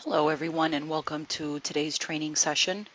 Hello everyone and welcome to today's training session.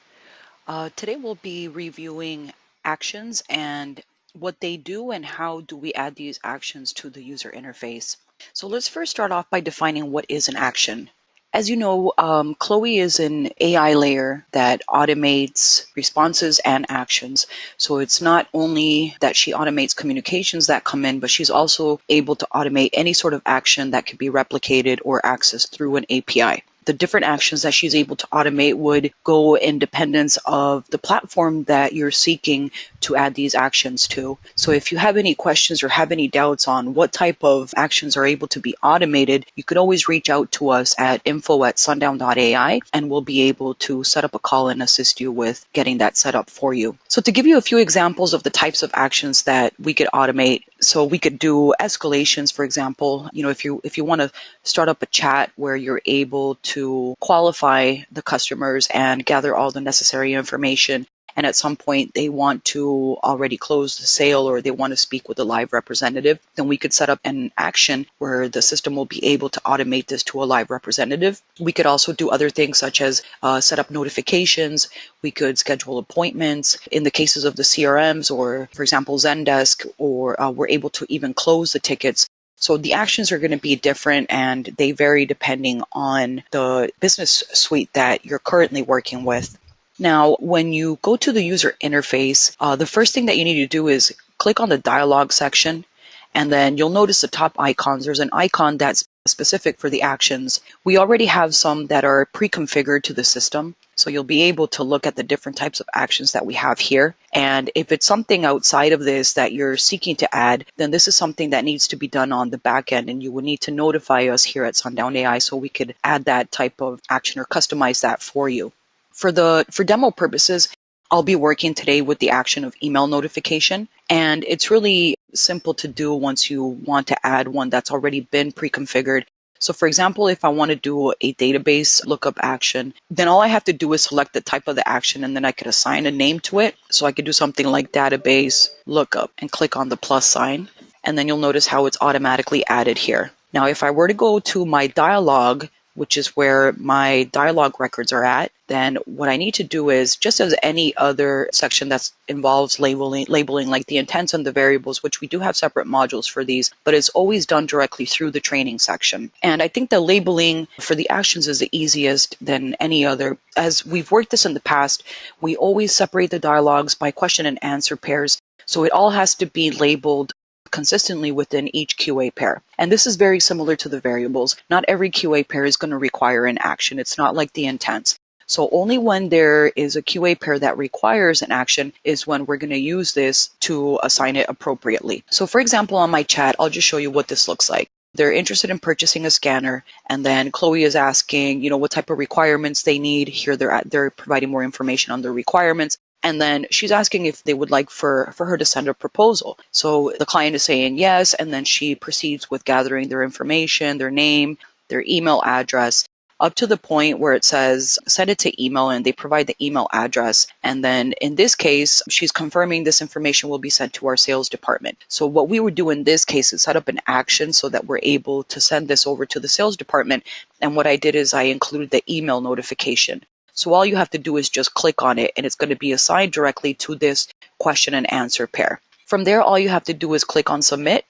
Today we'll be reviewing actions and what they do and how do we add these actions to the user interface. So let's first start off by defining what is an action. As you know, Chloe is an AI layer that automates responses and actions. So it's not only that she automates communications that come in, but she's also able to automate any sort of action that could be replicated or accessed through an API. The different actions that she's able to automate would go in dependence of the platform that you're seeking to add these actions to. So if you have any questions or have any doubts on what type of actions are able to be automated, you could always reach out to us at info@sundown.ai and we'll be able to set up a call and assist you with getting that set up for you. So to give you a few examples of the types of actions that we could automate, so we could do escalations, for example. If you want to start up a chat where you're able to qualify the customers and gather all the necessary information, and at some point they want to already close the sale or they want to speak with a live representative, then we could set up an action where the system will be able to automate this to a live representative. We could also do other things such as set up notifications. We could schedule appointments. In the cases of the CRMs or, for example, Zendesk, or we're able to even close the tickets. So the actions are going to be different and they vary depending on the business suite that you're currently working with. Now, when you go to the user interface, the first thing that you need to do is click on the dialog section, and then you'll notice the top icons. There's an icon that's specific for the actions. We already have some that are pre-configured to the system, so you'll be able to look at the different types of actions that we have here. And if it's something outside of this that you're seeking to add, then this is something that needs to be done on the back end, and you will need to notify us here at Sundown AI so we could add that type of action or customize that for you. For demo purposes, I'll be working today with the action of email notification, and it's really simple to do once you want to add one that's already been pre-configured. So for example, if I want to do a database lookup action, then all I have to do is select the type of the action, and then I could assign a name to it. So I could do something like database lookup and click on the plus sign, and then you'll notice how it's automatically added here. Now, if I were to go to my dialog, which is where my dialog records are at, then what I need to do is, just as any other section that involves labeling like the intents and the variables, which we do have separate modules for these, but it's always done directly through the training section. And I think the labeling for the actions is the easiest than any other. As we've worked this in the past, we always separate the dialogues by question and answer pairs. So it all has to be labeled consistently within each QA pair. And this is very similar to the variables. Not every QA pair is going to require an action. It's not like the intents. So only when there is a QA pair that requires an action is when we're going to use this to assign it appropriately. So for example, on my chat, I'll just show you what this looks like. They're interested in purchasing a scanner, and then Chloe is asking, what type of requirements they need. Here they're providing more information on the requirements. And then she's asking if they would like for her to send a proposal. So the client is saying yes, and then she proceeds with gathering their information, their name, their email address, up to the point where it says send it to email, and they provide the email address. And then in this case, she's confirming this information will be sent to our sales department. So what we would do in this case is set up an action so that we're able to send this over to the sales department. And what I did is I included the email notification. So all you have to do is just click on it, and it's going to be assigned directly to this question and answer pair. From there, all you have to do is click on submit,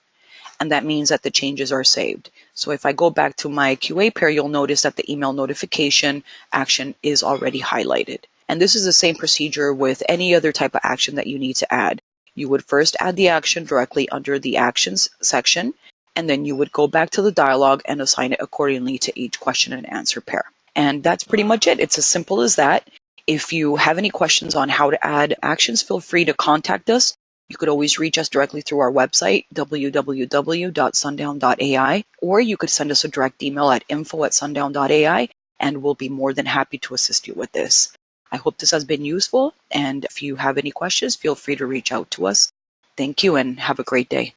and that means that the changes are saved. So if I go back to my QA pair, you'll notice that the email notification action is already highlighted. And this is the same procedure with any other type of action that you need to add. You would first add the action directly under the actions section, and then you would go back to the dialog and assign it accordingly to each question and answer pair. And that's pretty much it. It's as simple as that. If you have any questions on how to add actions, feel free to contact us. You could always reach us directly through our website, www.sundown.ai, or you could send us a direct email at info@sundown.ai, and we'll be more than happy to assist you with this. I hope this has been useful, and if you have any questions, feel free to reach out to us. Thank you and have a great day.